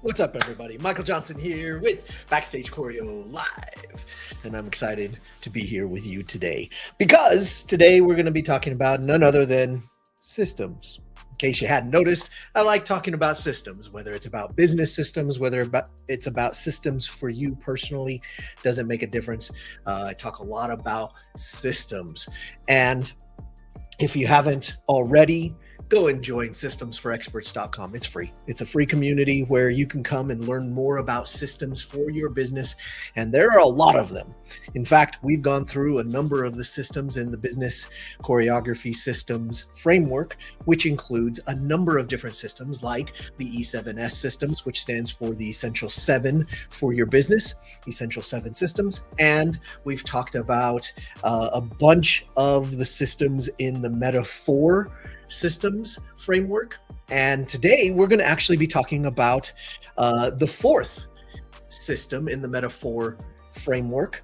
What's up, everybody? Michael Johnson here with Backstage Choreo Live. And I'm excited to be here with you today because today we're going to be talking about none other than systems. In case you hadn't noticed, I like talking about systems, whether it's about business systems, whether it's about systems for you personally, doesn't make a difference. I talk a lot about systems. And if you haven't already, go and join systemsforexperts.com. It's free. It's a free community where you can come and learn more about systems for your business. And there are a lot of them. In fact, we've gone through a number of the systems in the business choreography systems framework, which includes a number of different systems like the E7S systems, which stands for the Essential 7 for your business, Essential 7 systems. And we've talked about a bunch of the systems in the Meta 4 systems framework. And today we're going to actually be talking about the fourth system in the Meta 4 framework.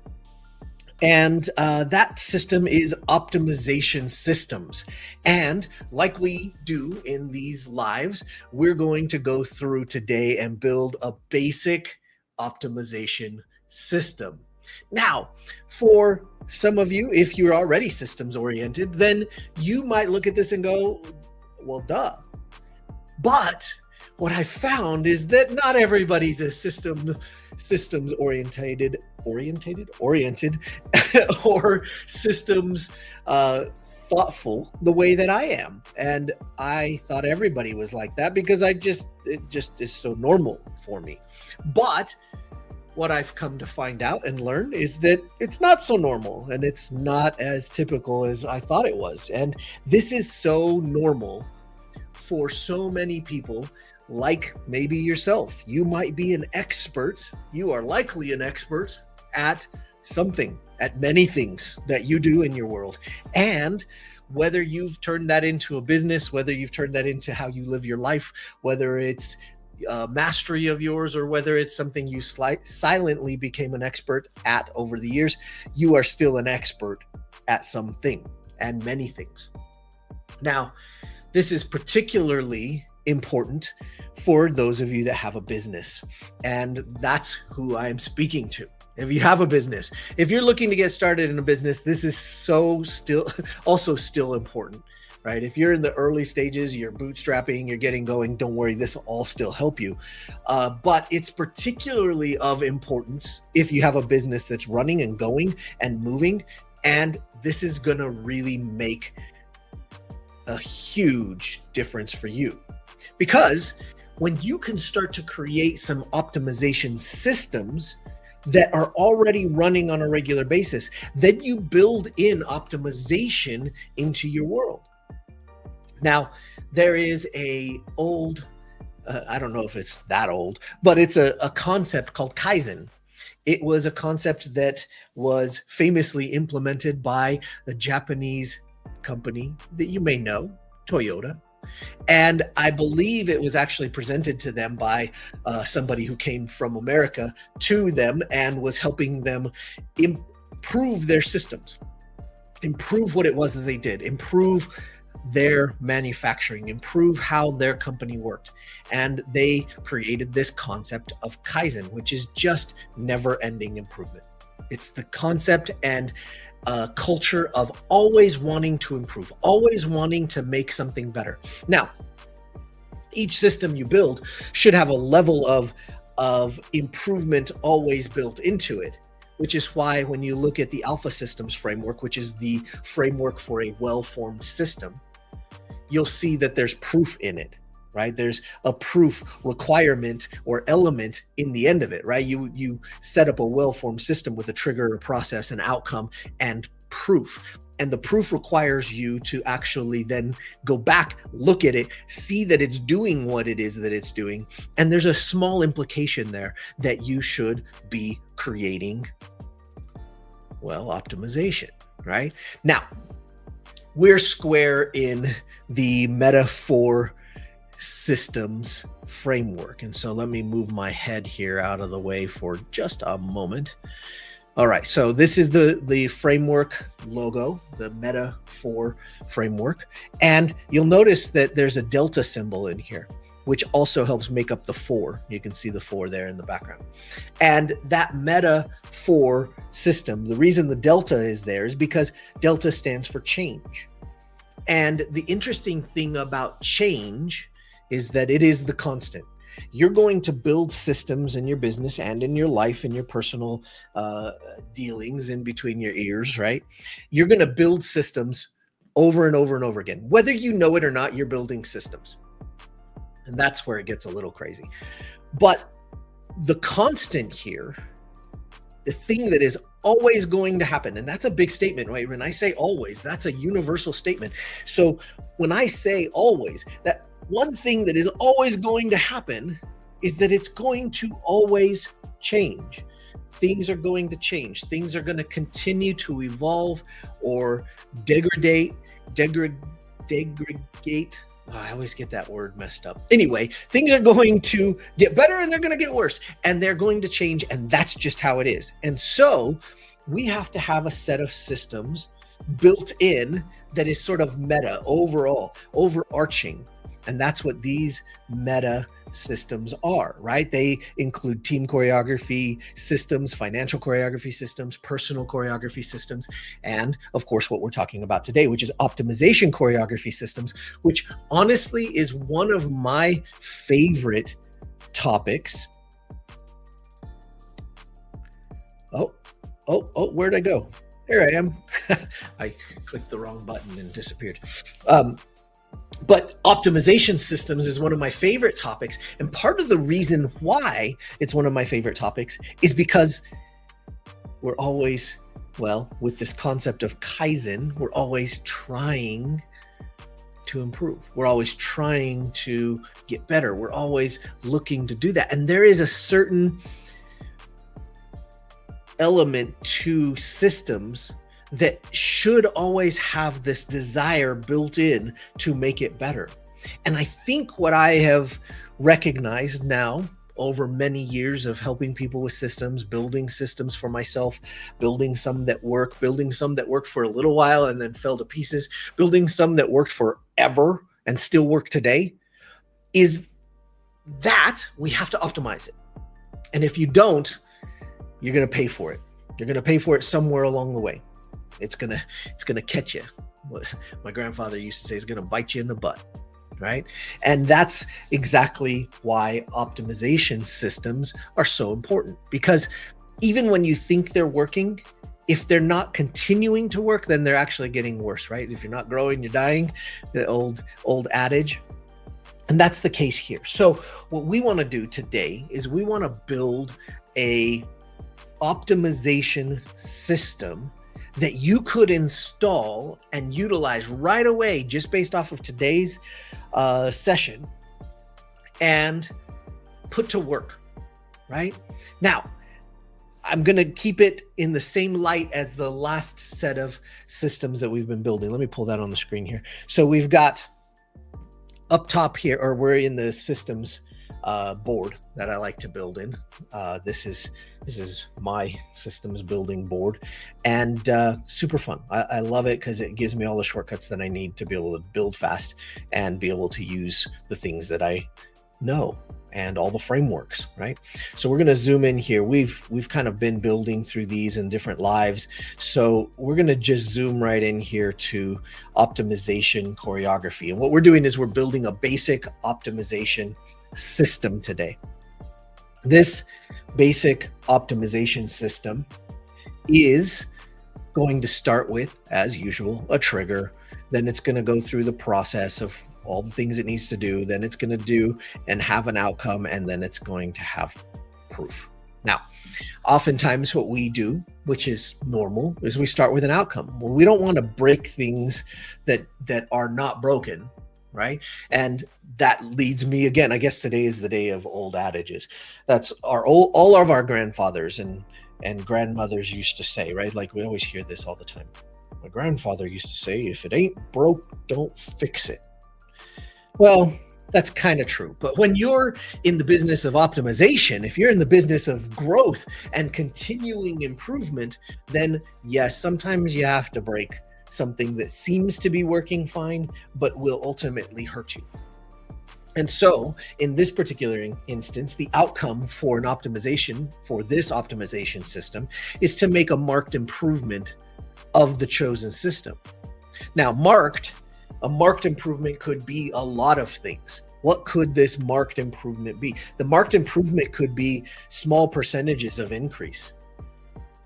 And that system is optimization systems. And like we do in these lives, we're going to go through today and build a basic optimization system. Now, for some of you, if you're already systems oriented, then you might look at this and go, well, duh. But what I found is that not everybody's a systems oriented or systems thoughtful the way that I am. And I thought everybody was like that because it just is so normal for me. But what I've come to find out and learn is that it's not so normal and it's not as typical as I thought it was. And this is so normal for so many people, like maybe yourself. You might be an expert. You are likely an expert at something, at many things that you do in your world. And whether you've turned that into a business, whether you've turned that into how you live your life, whether it's mastery of yours or whether it's something you silently became an expert at over the years, you are still an expert at something and many things. Now, this is particularly important for those of you that have a business, and that's who I am speaking to. If you have a business, if you're looking to get started in a business, this is still important. Right? If you're in the early stages, you're bootstrapping, you're getting going, don't worry, this will all still help you. But it's particularly of importance if you have a business that's running and going and moving, and this is going to really make a huge difference for you. Because when you can start to create some optimization systems that are already running on a regular basis, then you build in optimization into your world. Now, there is a old, I don't know if it's that old, but it's a concept called Kaizen. It was a concept that was famously implemented by a Japanese company that you may know, Toyota. And I believe it was actually presented to them by somebody who came from America to them and was helping them improve their systems, improve what it was that they did, improve their manufacturing, improve how their company worked. And they created this concept of Kaizen, which is just never-ending improvement. It's the concept and culture of always wanting to improve, always wanting to make something better. Now, each system you build should have a level of improvement always built into it, which is why when you look at the Alpha Systems framework, which is the framework for a well-formed system, you'll see that there's proof in it, right? There's a proof requirement or element in the end of it, right? You set up a well-formed system with a trigger, a process, an outcome, and proof. And the proof requires you to actually then go back, look at it, see that it's doing what it is that it's doing. And there's a small implication there that you should be creating, well, optimization, right? Now, we're square in the Meta 4 systems framework. And so let me move my head here out of the way for just a moment. All right, so this is the framework logo, the Meta 4 framework. And you'll notice that there's a delta symbol in here. which also helps make up the 4. You can see the 4 there in the background. And that meta 4 system, the reason the delta is there is because delta stands for change. And the interesting thing about change is that it is the constant. You're going to build systems in your business and in your life and your personal dealings in between your ears, right? You're going to build systems over and over and over again. Whether you know it or not, you're building systems. And that's where it gets a little crazy. But the constant here, the thing that is always going to happen, and that's a big statement, right? When I say always, that's a universal statement. So when I say always, that one thing that is always going to happen is that it's going to always change. Things are going to change. Things are going to continue to evolve or degrade. Oh, I always get that word messed up. Anyway, things are going to get better and they're going to get worse and they're going to change. And that's just how it is. And so we have to have a set of systems built in that is sort of meta, overall, overarching. And that's what these meta systems are, right? They include team choreography systems, financial choreography systems, personal choreography systems, and of course, what we're talking about today, which is optimization choreography systems, which honestly is one of my favorite topics. Oh, where'd I go? There I am. I clicked the wrong button and disappeared. But optimization systems is one of my favorite topics. And part of the reason why it's one of my favorite topics is because we're always, well, with this concept of Kaizen, we're always trying to improve. We're always trying to get better. We're always looking to do that. And there is a certain element to systems that should always have this desire built in to make it better. And I think what I have recognized now over many years of helping people with systems, building systems for myself, building some that work for a little while and then fell to pieces, building some that worked forever and still work today, is that we have to optimize it. And if you don't, you're going to pay for it. You're going to pay for it somewhere along the way. It's gonna catch you. My grandfather used to say, it's gonna bite you in the butt, right? And that's exactly why optimization systems are so important, because even when you think they're working, if they're not continuing to work, then they're actually getting worse, right? If you're not growing, you're dying, the old adage. And that's the case here. So what we want to do today is we want to build a optimization system that you could install and utilize right away just based off of today's session and put to work, right? Now, I'm going to keep it in the same light as the last set of systems that we've been building. Let me pull that on the screen here. So we've got up top here, or we're in the systems board that I like to build in. This is my systems building board, and super fun. I love it because it gives me all the shortcuts that I need to be able to build fast and be able to use the things that I know and all the frameworks, right? So we're going to zoom in here. We've kind of been building through these in different lives. So we're going to just zoom right in here to optimization choreography. And what we're doing is we're building a basic optimization system today. This basic optimization system is going to start with, as usual, a trigger. Then it's going to go through the process of all the things it needs to do. Then it's going to do and have an outcome, and then it's going to have proof. Now, oftentimes what we do, which is normal, is we start with an outcome. Well, we don't want to break things that are not broken, right? And that leads me again, I guess today is the day of old adages. That's all of our grandfathers and grandmothers used to say, right? Like we always hear this all the time. My grandfather used to say, if it ain't broke, don't fix it. Well, that's kind of true. But when you're in the business of optimization, if you're in the business of growth and continuing improvement, then yes, sometimes you have to break something that seems to be working fine, but will ultimately hurt you. And so in this particular instance, the outcome for an optimization for this optimization system is to make a marked improvement of the chosen system. Now, a marked improvement could be a lot of things. What could this marked improvement be? The marked improvement could be small percentages of increase.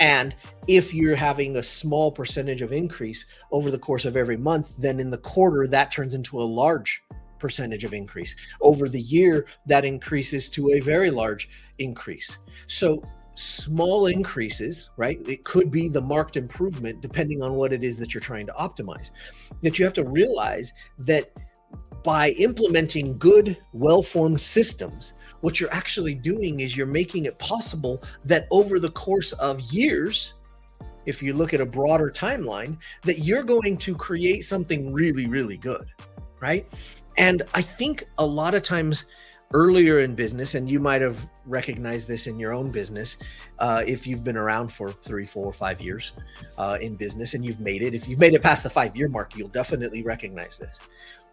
And if you're having a small percentage of increase over the course of every month, then in the quarter, that turns into a large percentage of increase. Over the year, that increases to a very large increase. So small increases, right? It could be the marked improvement depending on what it is that you're trying to optimize. That you have to realize that by implementing good, well-formed systems, what you're actually doing is you're making it possible that over the course of years, if you look at a broader timeline, that you're going to create something really, really good, right? And I think a lot of times earlier in business, and you might have recognized this in your own business, if you've been around for 3, 4, 5 years in business and you've made it, if you've made it past the 5-year mark, you'll definitely recognize this.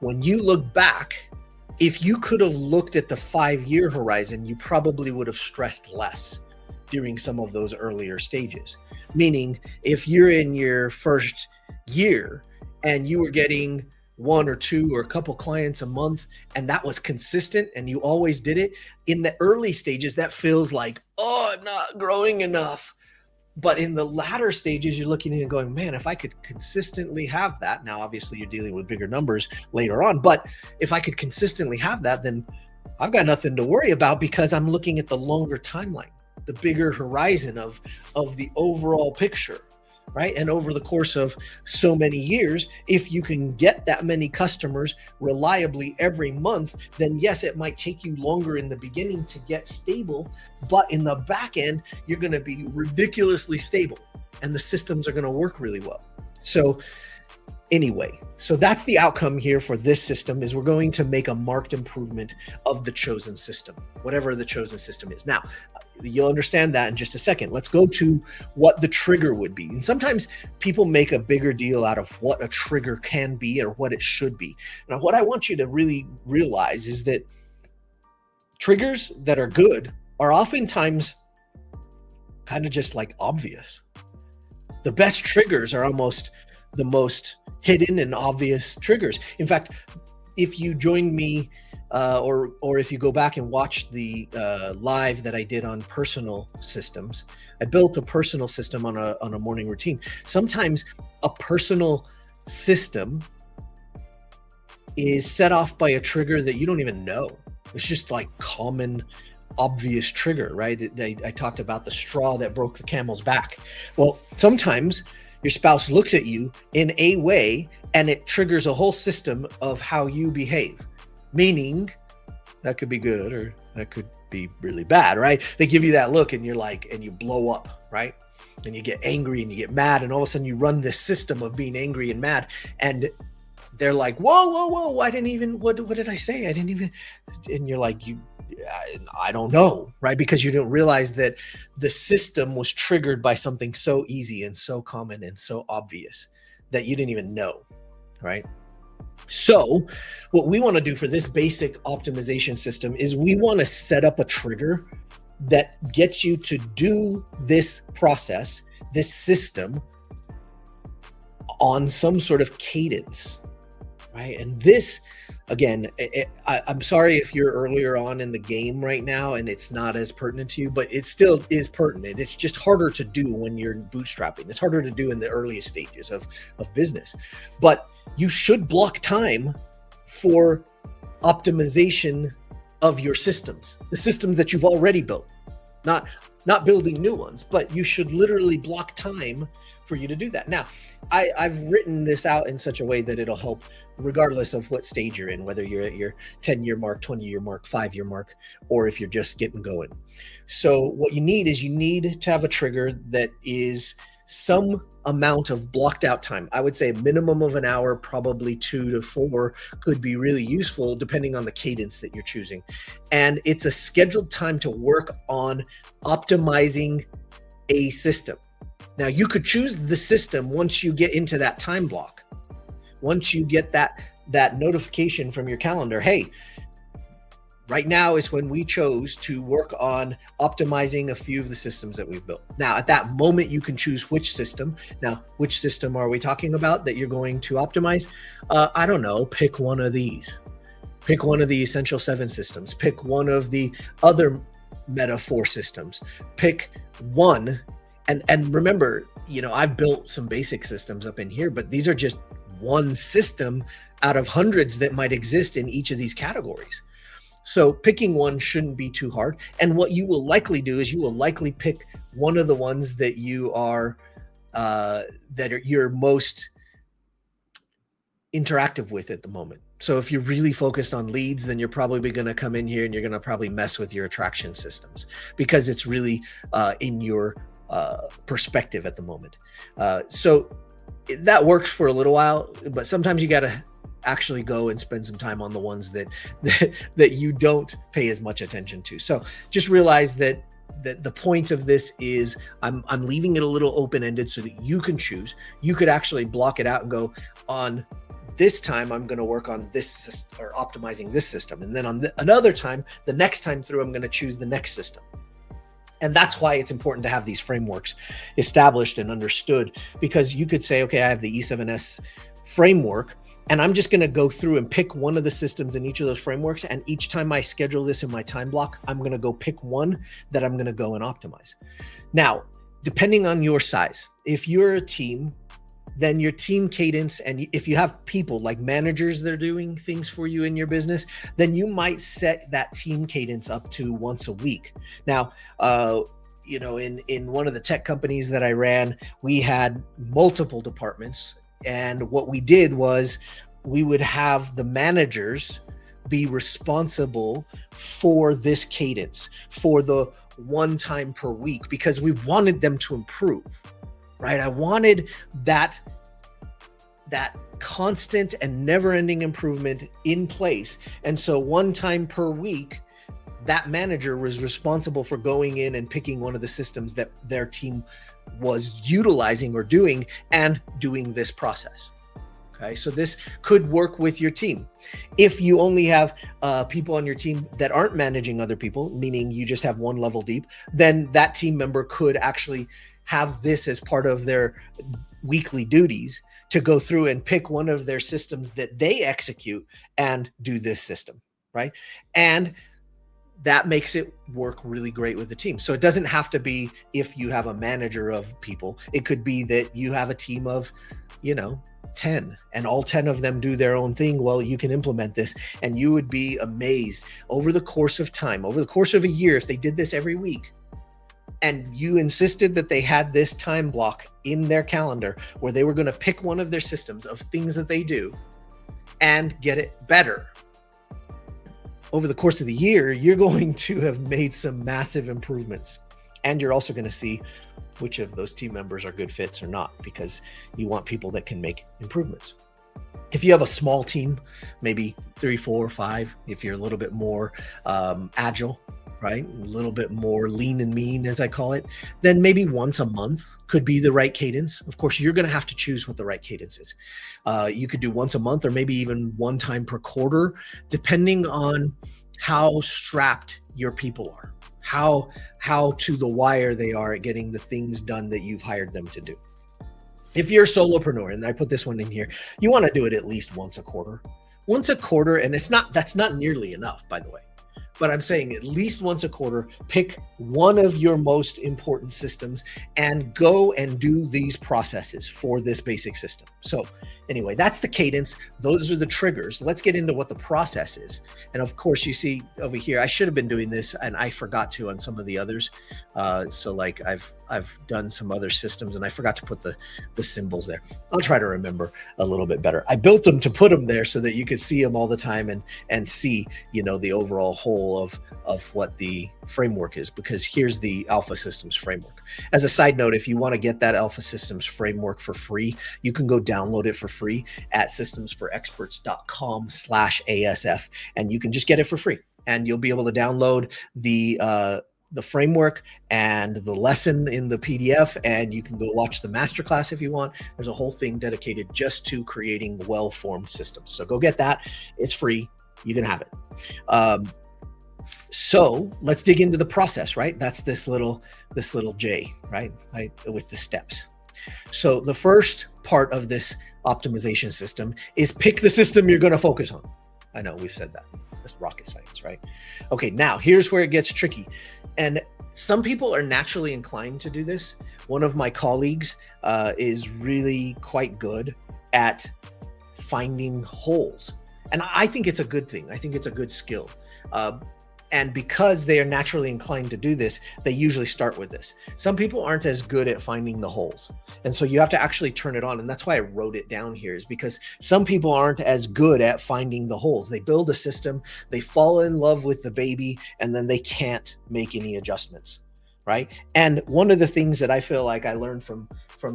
When you look back, if you could have looked at the 5-year horizon, you probably would have stressed less during some of those earlier stages. Meaning, if you're in your first year and you were getting 1 or 2 or a couple clients a month, and that was consistent and you always did it, in the early stages, that feels like, oh, I'm not growing enough. But in the latter stages, you're looking at it and going, man, if I could consistently have that, now obviously you're dealing with bigger numbers later on, but if I could consistently have that, then I've got nothing to worry about because I'm looking at the longer timeline, the bigger horizon of the overall picture, right? And over the course of so many years, if you can get that many customers reliably every month, then yes, it might take you longer in the beginning to get stable, but in the back end, you're going to be ridiculously stable and the systems are going to work really well. So anyway, so that's the outcome here for this system, is we're going to make a marked improvement of the chosen system, whatever the chosen system is. Now, you'll understand that in just a second. Let's go to what the trigger would be. And sometimes people make a bigger deal out of what a trigger can be or what it should be. Now, what I want you to really realize is that triggers that are good are oftentimes kind of just like obvious. The best triggers are almost the most hidden and obvious triggers. In fact, if you joined me or if you go back and watch the live that I did on personal systems, I built a personal system on a morning routine. Sometimes a personal system is set off by a trigger that you don't even know. It's just like common, obvious trigger, right? I talked about the straw that broke the camel's back. Well, sometimes your spouse looks at you in a way and it triggers a whole system of how you behave. Meaning that could be good or that could be really bad, right? They give you that look and you're like, and you blow up, right? And you get angry and you get mad, and all of a sudden you run this system of being angry and mad, and they're like, whoa, I didn't even, what did I say? I didn't even, and you're like, I don't know, right? Because you don't realize that the system was triggered by something so easy and so common and so obvious that you didn't even know, right? So what we want to do for this basic optimization system is we want to set up a trigger that gets you to do this process, this system, on some sort of cadence, right? And this, again, I'm sorry if you're earlier on in the game right now and it's not as pertinent to you, but it still is pertinent. It's just harder to do when you're bootstrapping. It's harder to do in the earliest stages of business. But you should block time for optimization of your systems, the systems that you've already built, not building new ones, but you should literally block time for you to do that. Now, I've written this out in such a way that it'll help regardless of what stage you're in, whether you're at your 10-year mark, 20-year mark, 5-year mark, or if you're just getting going. So what you need is you need to have a trigger that is some amount of blocked out time. I would say a minimum of an hour, probably 2 to 4 could be really useful depending on the cadence that you're choosing. And it's a scheduled time to work on optimizing a system. Now, you could choose the system once you get into that time block. Once you get that notification from your calendar, hey, Right now is when we chose to work on optimizing a few of the systems that we've built. Now, at that moment, you can choose which system. Now, which system are we talking about that you're going to optimize? I don't know, pick one of these. Pick one of the Essential 7 systems. Pick one of the other Meta 4 systems. Pick one. And remember, I've built some basic systems up in here, but these are just one system out of hundreds that might exist in each of these categories. So picking one shouldn't be too hard. And what you will likely do is you will likely pick one of the ones that you're most interactive with at the moment. So if you're really focused on leads, then you're probably going to come in here and you're going to probably mess with your attraction systems because it's really in your perspective at the moment. So that works for a little while, but sometimes you got to actually go and spend some time on the ones that you don't pay as much attention to. So just realize that the point of this is I'm leaving it a little open-ended so that you can choose. You could actually block it out and go, on this time I'm going to work on this or optimizing this system, and then on another time, the next time through, I'm going to choose the next system. And that's why it's important to have these frameworks established and understood, because you could say, okay, I have the E7S framework, and I'm just going to go through and pick one of the systems in each of those frameworks. And each time I schedule this in my time block, I'm going to go pick one that I'm going to go and optimize. Now, depending on your size, if you're a team, then your team cadence, and if you have people like managers that are doing things for you in your business, then you might set that team cadence up to once a week. Now, in one of the tech companies that I ran, we had multiple departments. And what we did was we would have the managers be responsible for this cadence, for the one time per week, because we wanted them to improve, right? I wanted that constant and never-ending improvement in place. And so one time per week, that manager was responsible for going in and picking one of the systems that their team was utilizing or doing and doing this process. Okay, so this could work with your team. If you only have people on your team that aren't managing other people, meaning you just have one level deep, then that team member could actually have this as part of their weekly duties to go through and pick one of their systems that they execute and do this system, right? And that makes it work really great with the team. So it doesn't have to be if you have a manager of people. It could be that you have a team of, 10, and all 10 of them do their own thing. Well, you can implement this, and you would be amazed over the course of time, over the course of a year, if they did this every week, and you insisted that they had this time block in their calendar where they were going to pick one of their systems of things that they do and get it better. Over the course of the year, you're going to have made some massive improvements. And you're also going to see which of those team members are good fits or not, because you want people that can make improvements. If you have a small team, maybe 3, 4, 5, if you're a little bit more agile, right? A little bit more lean and mean, as I call it, then maybe once a month could be the right cadence. Of course, you're going to have to choose what the right cadence is. You could do once a month or maybe even one time per quarter, depending on how strapped your people are, how to the wire they are at getting the things done that you've hired them to do. If you're a solopreneur, and I put this one in here, you want to do it at least once a quarter. Once a quarter, and that's not nearly enough, by the way. But I'm saying at least once a quarter, pick one of your most important systems and go and do these processes for this basic system. So anyway, that's the cadence. Those are the triggers. Let's get into what the process is. And of course, you see over here, I should have been doing this and I forgot to on some of the others. So like I've done some other systems and I forgot to put the symbols there. I'll try to remember a little bit better. I built them to put them there so that you could see them all the time and see, the overall whole of what the framework is, because here's the Alpha Systems framework. As a side note, if you want to get that Alpha Systems framework for free, you can go download it for free at systemsforexperts.com/ASF, and you can just get it for free. And you'll be able to download the framework and the lesson in the PDF, and you can go watch the masterclass if you want. There's a whole thing dedicated just to creating well-formed systems. So go get that. It's free. You can have it. So let's dig into the process, right? That's this little J, right? With the steps. So the first part of this optimization system is pick the system you're going to focus on. I know we've said that. That's rocket science, right? Okay, now here's where it gets tricky. And some people are naturally inclined to do this. One of my colleagues is really quite good at finding holes. And I think it's a good thing. I think it's a good skill. And because they are naturally inclined to do this, they usually start with this. Some people aren't as good at finding the holes. And so you have to actually turn it on. And that's why I wrote it down here, is because some people aren't as good at finding the holes. They build a system, they fall in love with the baby, and then they can't make any adjustments, right? And one of the things that I feel like I learned from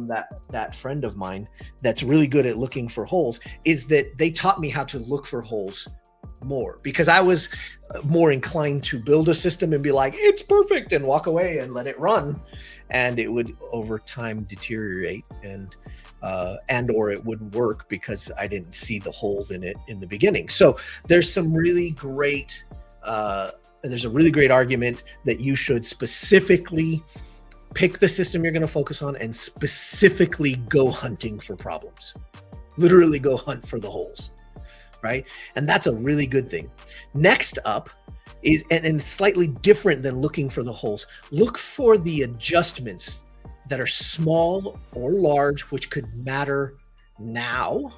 that friend of mine that's really good at looking for holes is that they taught me how to look for holes more, because I was more inclined to build a system and be like, it's perfect, and walk away and let it run, and it would over time deteriorate and or it would work because I didn't see the holes in it in the beginning. So there's a really great argument that you should specifically pick the system you're going to focus on and specifically go hunting for problems. Literally go hunt for the holes. Right? And that's a really good thing. Next up is, and slightly different than looking for the holes, look for the adjustments that are small or large, which could matter now,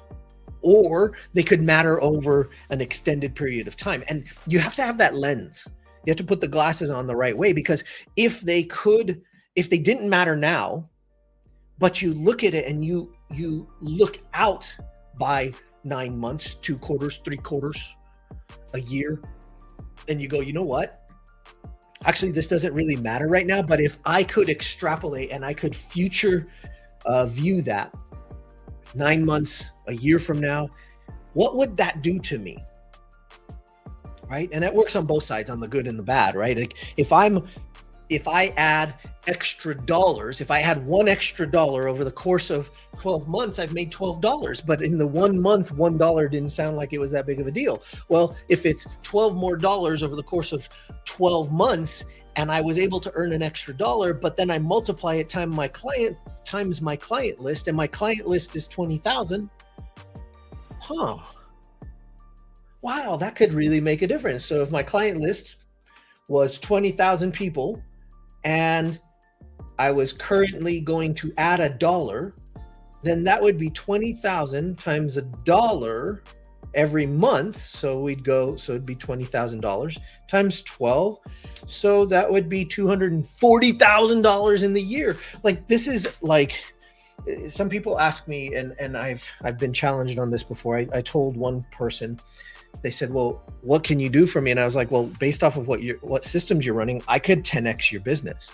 or they could matter over an extended period of time. And you have to have that lens. You have to put the glasses on the right way, because if they didn't matter now, but you look at it and you look out by 9 months, 2 quarters, 3 quarters, a year, and you go, you know what? Actually, this doesn't really matter right now, but if I could extrapolate and I could future view that 9 months, a year from now, what would that do to me? Right? And it works on both sides, on the good and the bad, right? Like if I add extra dollars, if I had $1 extra over the course of 12 months, I've made $12. But in the 1 month, $1 didn't sound like it was that big of a deal. Well, if it's $12 more over the course of 12 months, and I was able to earn an extra dollar, but then I multiply it times my client list, and my client list is 20,000. Wow, that could really make a difference. So if my client list was 20,000 people, and I was currently going to add $1, then that would be 20,000 times $1 every month. So it'd be $20,000 times 12. So that would be $240,000 in the year. Like, this is like, some people ask me, and I've been challenged on this before. I told one person, they said, well, what can you do for me? And I was like, well, based off of what systems you're running, I could 10x your business.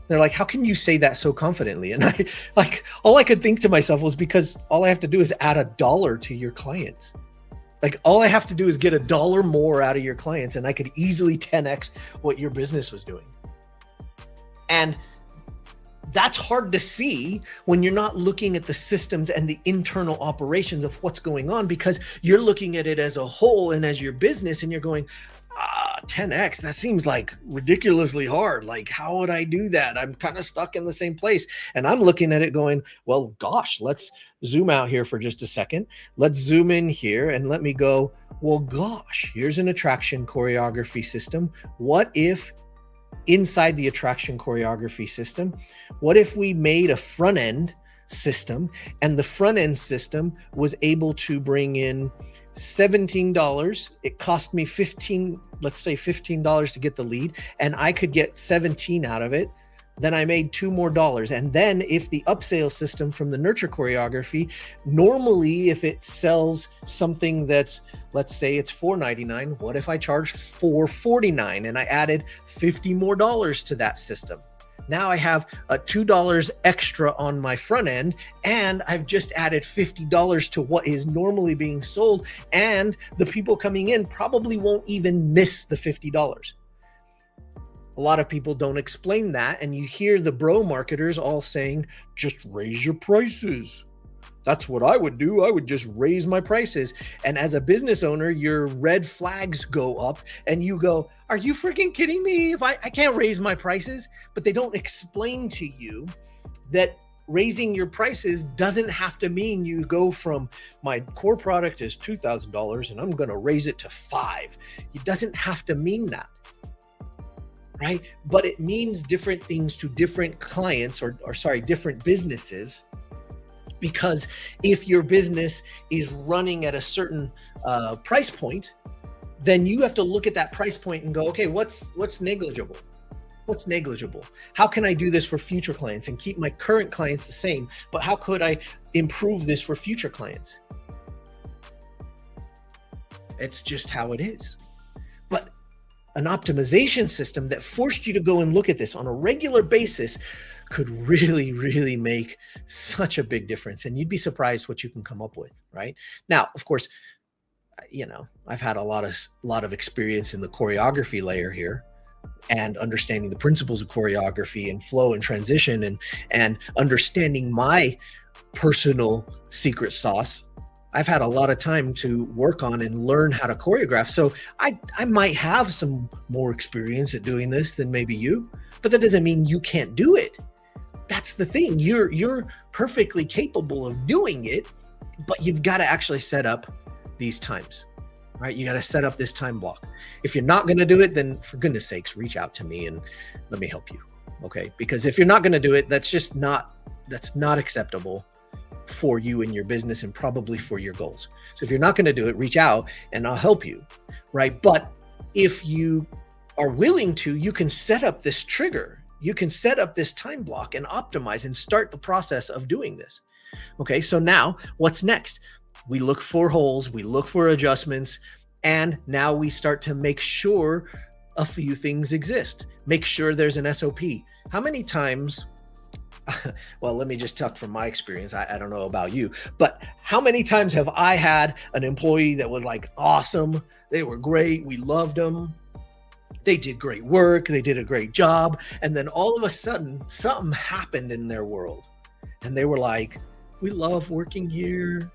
They're like, how can you say that so confidently? And I, like, all I could think to myself was, because all I have to do is add $1 to your clients. Like, all I have to do is get $1 more out of your clients, and I could easily 10x what your business was doing. And that's hard to see when you're not looking at the systems and the internal operations of what's going on, because you're looking at it as a whole and as your business, and you're going, 10x, that seems like ridiculously hard. Like, how would I do that? I'm kind of stuck in the same place. And I'm looking at it going, well, gosh, let's zoom out here for just a second. Let's zoom in here and let me go, well, gosh, here's an attraction choreography system. What if inside the attraction choreography system, what if we made a front end system, and the front end system was able to bring in $17. It cost me let's say $15 to get the lead, and I could get 17 out of it. Then I made $2 more. And then if the upsell system from the nurture choreography, normally if it sells something that's, let's say it's $4.99, what if I charged $4.49 and I added $50 more to that system? Now I have a $2 extra on my front end, and I've just added $50 to what is normally being sold, and the people coming in probably won't even miss the $50. A lot of people don't explain that, and you hear the bro marketers all saying, just raise your prices. That's what I would do. I would just raise my prices. And as a business owner, your red flags go up and you go, are you freaking kidding me? If I can't raise my prices, but they don't explain to you that raising your prices doesn't have to mean you go from my core product is $2,000 and I'm going to raise it to $5,000. It doesn't have to mean that. Right? But it means different things to different clients or different businesses. Because if your business is running at a certain price point, then you have to look at that price point and go, okay, what's negligible? What's negligible? How can I do this for future clients and keep my current clients the same? But how could I improve this for future clients? It's just how it is. But an optimization system that forced you to go and look at this on a regular basis could really, really make such a big difference. And you'd be surprised what you can come up with, right? Now, of course, I've had a lot of experience in the choreography layer here and understanding the principles of choreography and flow and transition and understanding my personal secret sauce. I've had a lot of time to work on and learn how to choreograph. So I might have some more experience at doing this than maybe you, but that doesn't mean you can't do it. That's the thing. You're perfectly capable of doing it, but you've got to actually set up these times, right? You got to set up this time block. If you're not going to do it, then for goodness sakes, reach out to me and let me help you. Okay. Because if you're not going to do it, that's not acceptable for you and your business and probably for your goals. So if you're not going to do it, reach out and I'll help you. Right. But if you are willing to, you can set up this trigger. You can set up this time block and optimize and start the process of doing this. Okay, so now what's next? We look for holes, we look for adjustments, and now we start to make sure a few things exist. Make sure there's an SOP. How many times, well, let me just talk from my experience. I don't know about you, but how many times have I had an employee that was like awesome? They were great. We loved them. They did great work. They did a great job. And then all of a sudden, something happened in their world. And they were like, we love working here.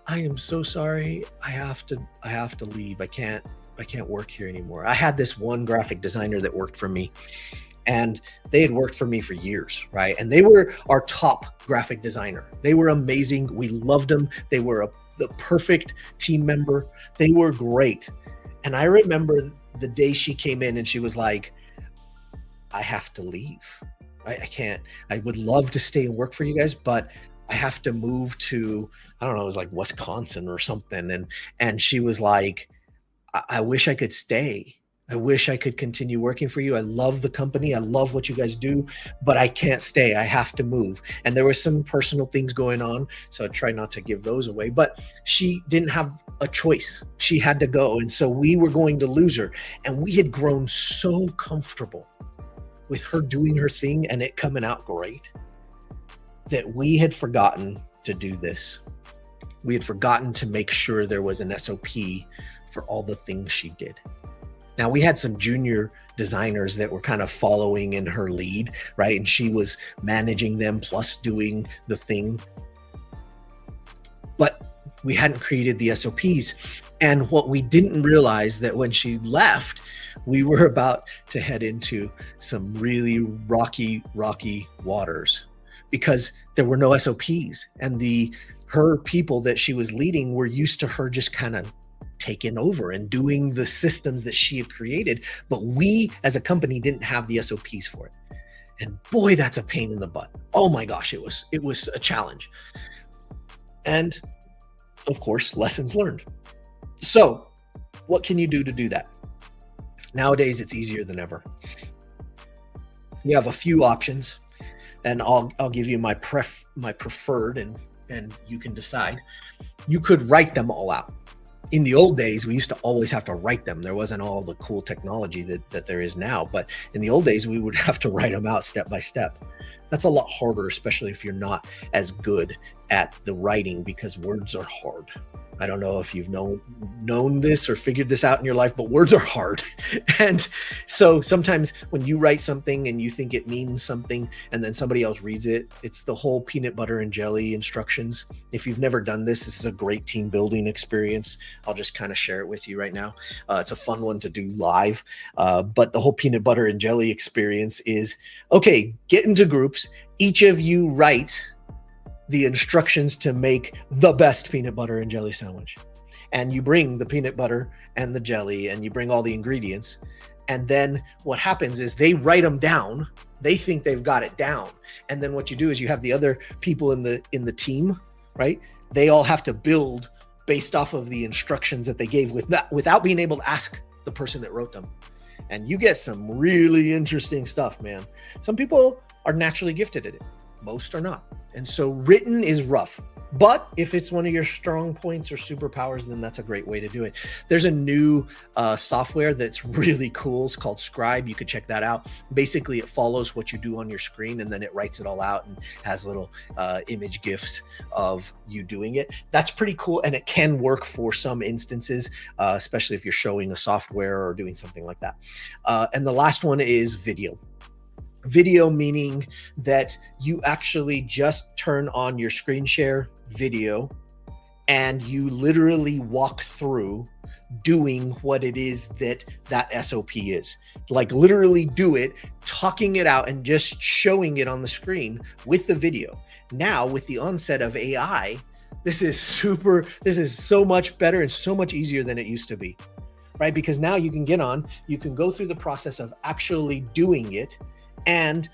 I am so sorry. I have to leave. I can't work here anymore. I had this one graphic designer that worked for me and they had worked for me for years, right? And they were our top graphic designer. They were amazing. We loved them. They were the perfect team member. They were great. And I remember the day she came in and she was like, I have to leave. I can't. I would love to stay and work for you guys, but I have to move to, I don't know, it was like Wisconsin or something. And she was like, I wish I could stay. I wish I could continue working for you. I love the company. I love what you guys do, but I can't stay. I have to move. And there were some personal things going on, so I try not to give those away, but she didn't have a choice. She had to go. And so we were going to lose her. And we had grown so comfortable with her doing her thing and it coming out great that we had forgotten to do this. We had forgotten to make sure there was an SOP for all the things she did. Now, we had some junior designers that were kind of following in her lead, right? And she was managing them plus doing the thing. But we hadn't created the SOPs. And what we didn't realize that when she left, we were about to head into some really rocky waters because there were no SOPs. And her people that she was leading were used to her just kind of taken over and doing the systems that she had created, but we as a company didn't have the SOPs for it. And boy, that's a pain in the butt. Oh my gosh, it was a challenge. And of course, lessons learned. So what can you do to do that? Nowadays, it's easier than ever. You have a few options, and I'll give you my preferred, and you can decide. You could write them all out. In the old days, we used to always have to write them. There wasn't all the cool technology that there is now, but in the old days, we would have to write them out step by step. That's a lot harder, especially if you're not as good at the writing, because words are hard. I don't know if you've known this or figured this out in your life, but words are hard. And so sometimes when you write something and you think it means something and then somebody else reads it, it's the whole peanut butter and jelly instructions. If you've never done this, this is a great team building experience. I'll just kind of share it with you right now. It's a fun one to do live. But the whole peanut butter and jelly experience is, okay, get into groups. Each of you write the instructions to make the best peanut butter and jelly sandwich. And you bring the peanut butter and the jelly and you bring all the ingredients. And then what happens is they write them down. They think they've got it down. And then what you do is you have the other people in the team, right? They all have to build based off of the instructions that they gave without being able to ask the person that wrote them. And you get some really interesting stuff, man. Some people are naturally gifted at it. Most are not. And so written is rough, but if it's one of your strong points or superpowers, then that's a great way to do it. There's a new software that's really cool. It's called Scribe. You could check that out. Basically, it follows what you do on your screen and then it writes it all out and has little image GIFs of you doing it. That's pretty cool. And it can work for some instances, especially if you're showing a software or doing something like that. And the last one is video. Video meaning that you actually just turn on your screen share video and you literally walk through doing what it is that SOP is. Like literally do it, talking it out and just showing it on the screen with the video. Now with the onset of AI, this is so much better and so much easier than it used to be, right? Because now you can get on, you can go through the process of actually doing it and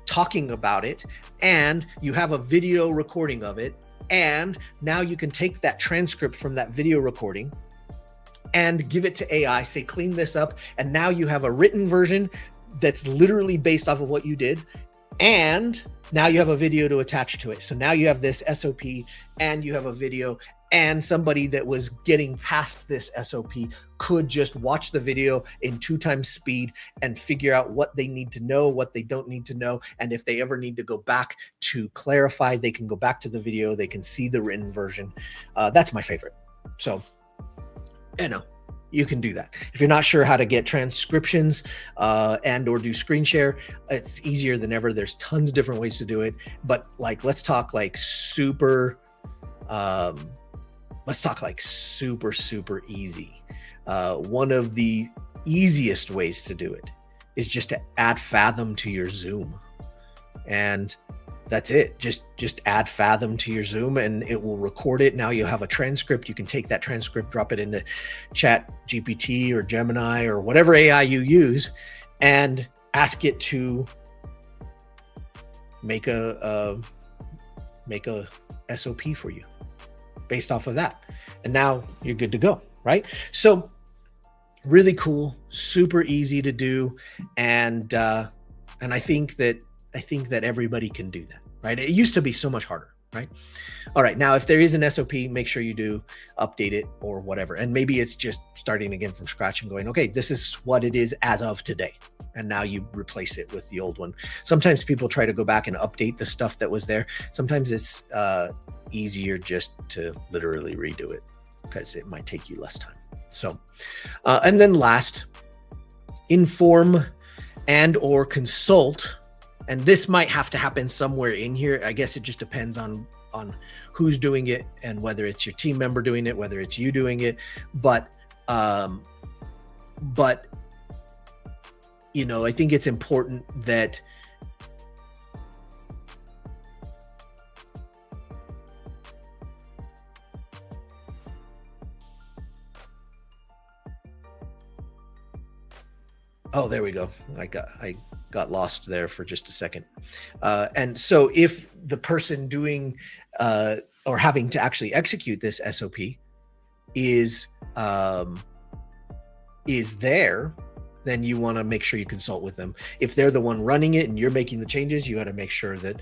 talking about it, and you have a video recording of it, and now you can take that transcript from that video recording and give it to AI, say clean this up, and now you have a written version that's literally based off of what you did, and now you have a video to attach to it. So now you have this SOP and you have a video, and somebody that was getting past this SOP could just watch the video in 2x speed and figure out what they need to know, what they don't need to know. And if they ever need to go back to clarify, they can go back to the video, they can see the written version. That's my favorite. So, you can do that. If you're not sure how to get transcriptions and or do screen share, it's easier than ever. There's tons of different ways to do it. But let's talk super easy. One of the easiest ways to do it is just to add Fathom to your Zoom. And that's it. Just add Fathom to your Zoom and it will record it. Now you have a transcript. You can take that transcript, drop it into Chat GPT or Gemini or whatever AI you use and ask it to make a SOP for you based off of that. And now you're good to go, right? So really cool, super easy to do. And I think that everybody can do that, right? It used to be so much harder, right? All right, now if there is an SOP, make sure you do update it or whatever. And maybe it's just starting again from scratch and going, okay, this is what it is as of today. And now you replace it with the old one. Sometimes people try to go back and update the stuff that was there. Sometimes it's easier just to literally redo it because it might take you less time. So, and then last, inform and or consult. And this might have to happen somewhere in here. I guess it just depends on who's doing it and whether it's your team member doing it, whether it's you doing it. But I think it's important that oh, there we go. I got lost there for just a second. And so if the person doing or having to actually execute this SOP is there, then you want to make sure you consult with them. If they're the one running it and you're making the changes, you got to make sure that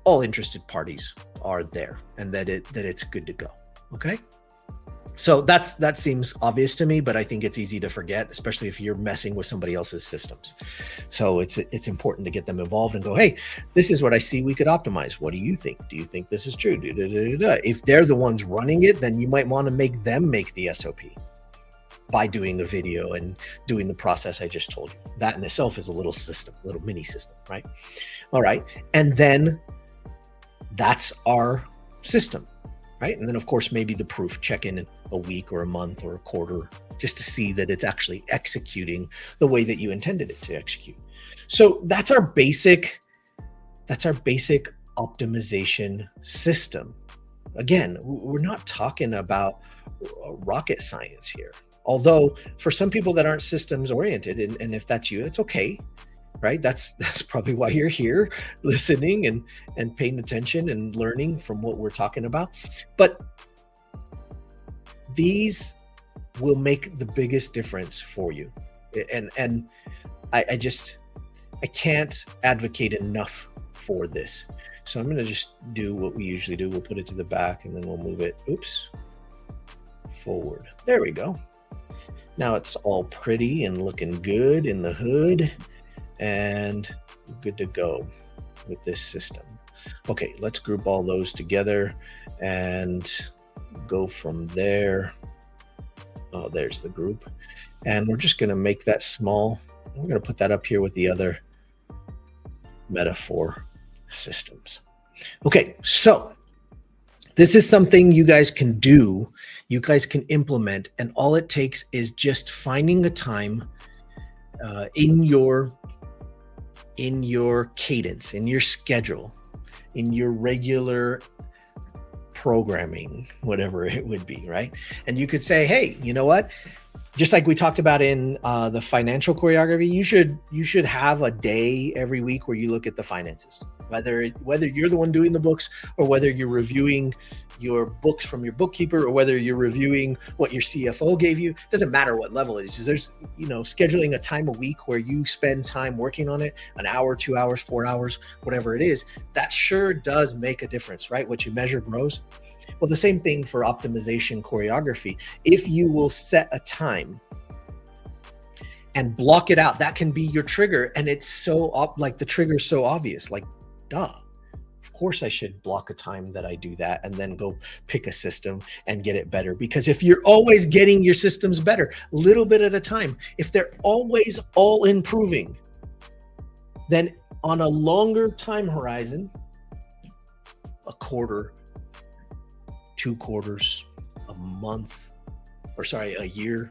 all interested parties are there and that it's good to go. Okay. So that seems obvious to me, but I think it's easy to forget, especially if you're messing with somebody else's systems. So it's important to get them involved and go, hey, this is what I see we could optimize. What do you think? Do you think this is true? If they're the ones running it, then you might want to make them make the SOP by doing the video and doing the process I just told you. That in itself is a little system, a little mini system, right? All right. And then that's our system, right? And then of course, maybe the proof, check in a week or a month or a quarter, just to see that it's actually executing the way that you intended it to execute. So that's our basic optimization system. Again, we're not talking about rocket science here. Although for some people that aren't systems oriented, and if that's you, it's okay, right? That's probably why you're here, listening and paying attention and learning from what we're talking about. But these will make the biggest difference for you. And I can't advocate enough for this. So I'm going to just do what we usually do. We'll put it to the back and then we'll move it, forward. There we go. Now it's all pretty and looking good in the hood and good to go with this system. Okay, let's group all those together and go from there. Oh, there's the group. And we're just going to make that small. We're going to put that up here with the other metaphor systems. Okay, so this is something you guys can do, you guys can implement, and all it takes is just finding a time in your cadence, in your schedule, in your regular programming, whatever it would be, right? And you could say, hey, you know what? Just like we talked about in the financial choreography, you should have a day every week where you look at the finances, whether you're the one doing the books or whether you're reviewing your books from your bookkeeper or whether you're reviewing what your CFO gave you. Doesn't matter what level it is. There's, scheduling a time a week where you spend time working on it, an hour, 2 hours, 4 hours, whatever it is, that sure does make a difference, right? What you measure grows. Well, the same thing for optimization choreography. If you will set a time and block it out, that can be your trigger. And it's so the trigger is so obvious, like, duh, of course I should block a time that I do that and then go pick a system and get it better. Because if you're always getting your systems better, little bit at a time, if they're always all improving, then on a longer time horizon, a quarter, 2 quarters, a month, a year,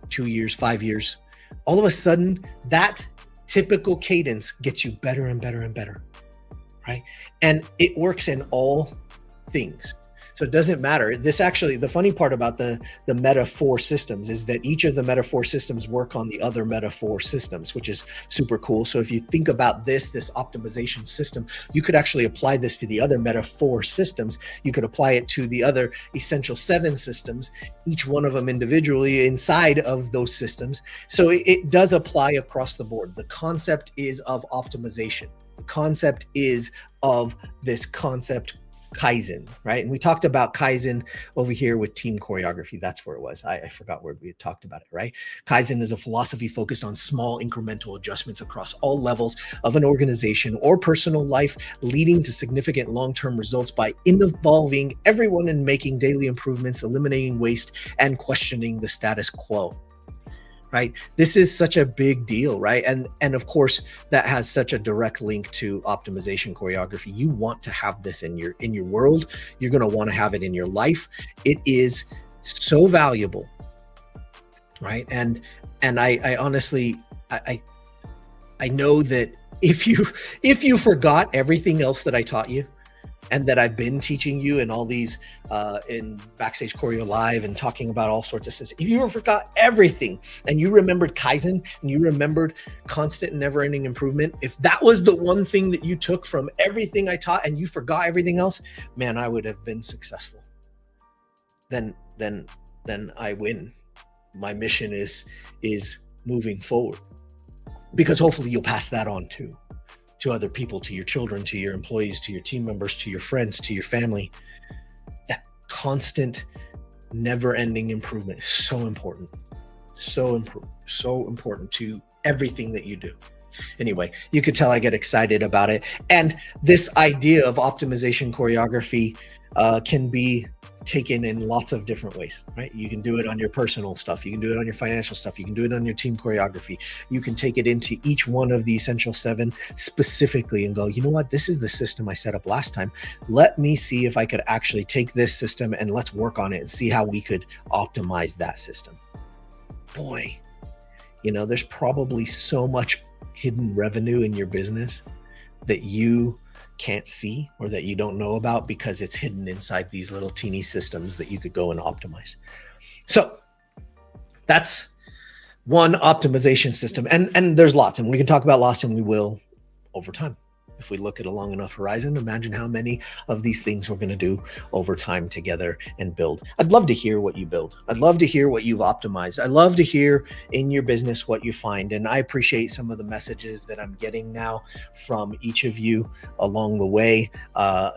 2 years, 5 years, all of a sudden that typical cadence gets you better and better and better, right? And it works in all things. So it doesn't matter. This actually, the funny part about the metaphor systems is that each of the metaphor systems work on the other metaphor systems, which is super cool. So if you think about this optimization system, you could actually apply this to the other metaphor systems. You could apply it to the other essential 7 systems, each one of them individually inside of those systems. So it does apply across the board. The concept is of optimization. The concept is of this concept Kaizen, right? And we talked about Kaizen over here with team choreography. That's where it was. I forgot where we had talked about it, right? Kaizen is a philosophy focused on small incremental adjustments across all levels of an organization or personal life, leading to significant long-term results by involving everyone in making daily improvements, eliminating waste, and questioning the status quo. Right? This is such a big deal, right? And of course, that has such a direct link to optimization choreography. You want to have this in your world. You're going to want to have it in your life. It is so valuable, right? And I honestly, I know that if you forgot everything else that I taught you, and that I've been teaching you in all these, in Backstage Choreo Live and talking about all sorts of systems. If you forgot everything and you remembered Kaizen and you remembered constant and never-ending improvement, if that was the one thing that you took from everything I taught and you forgot everything else, man, I would have been successful. Then I win. My mission is moving forward, because hopefully you'll pass that on too. To other people, to your children, to your employees, to your team members, to your friends, to your family. That constant never-ending improvement is so important. So important to everything that you do. Anyway, you could tell I get excited about it. And this idea of optimization choreography can be taken in lots of different ways, right? You can do it on your personal stuff. You can do it on your financial stuff. You can do it on your team choreography. You can take it into each one of the essential 7 specifically and go, you know what? This is the system I set up last time. Let me see if I could actually take this system and let's work on it and see how we could optimize that system. Boy, you know, there's probably so much hidden revenue in your business that you can't see or that you don't know about because it's hidden inside these little teeny systems that you could go and optimize. So that's one optimization system. And there's lots, and we can talk about lots, and we will over time. If we look at a long enough horizon, imagine how many of these things we're going to do over time together and build. I'd love to hear what you build. I'd love to hear what you've optimized. I'd love to hear in your business what you find. And I appreciate some of the messages that I'm getting now from each of you along the way.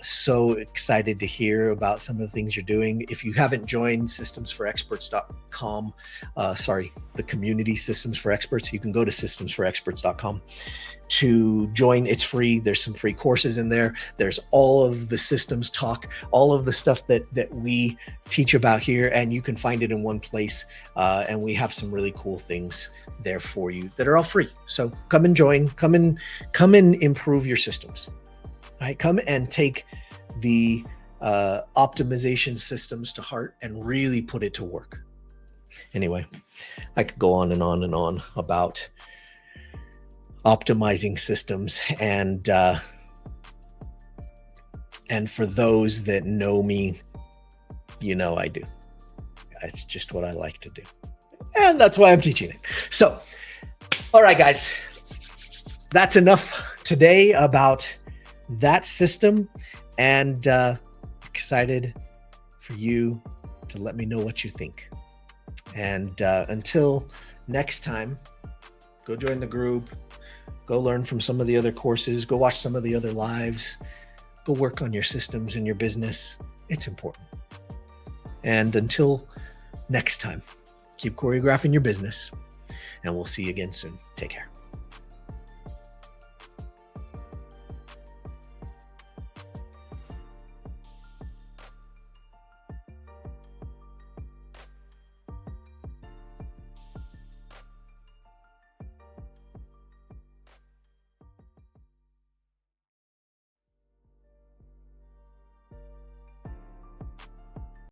So excited to hear about some of the things you're doing. If you haven't joined systemsforexperts.com, the community Systems for Experts, you can go to systemsforexperts.com to join. It's free. There's some free courses in there. There's all of the systems talk, all of the stuff that we teach about here, and you can find it in one place. And we have some really cool things there for you that are all free. So come and join, come and improve your systems. All right, come and take the optimization systems to heart and really put it to work. Anyway, I could go on and on and on about optimizing systems, and for those that know me, you know I do. It's just what I like to do, and that's why I'm teaching it. So, all right, guys, that's enough today about that system, and excited for you to let me know what you think. And until next time, go join the group. Go learn from some of the other courses. Go watch some of the other lives. Go work on your systems in your business. It's important. And until next time, keep choreographing your business, and we'll see you again soon. Take care.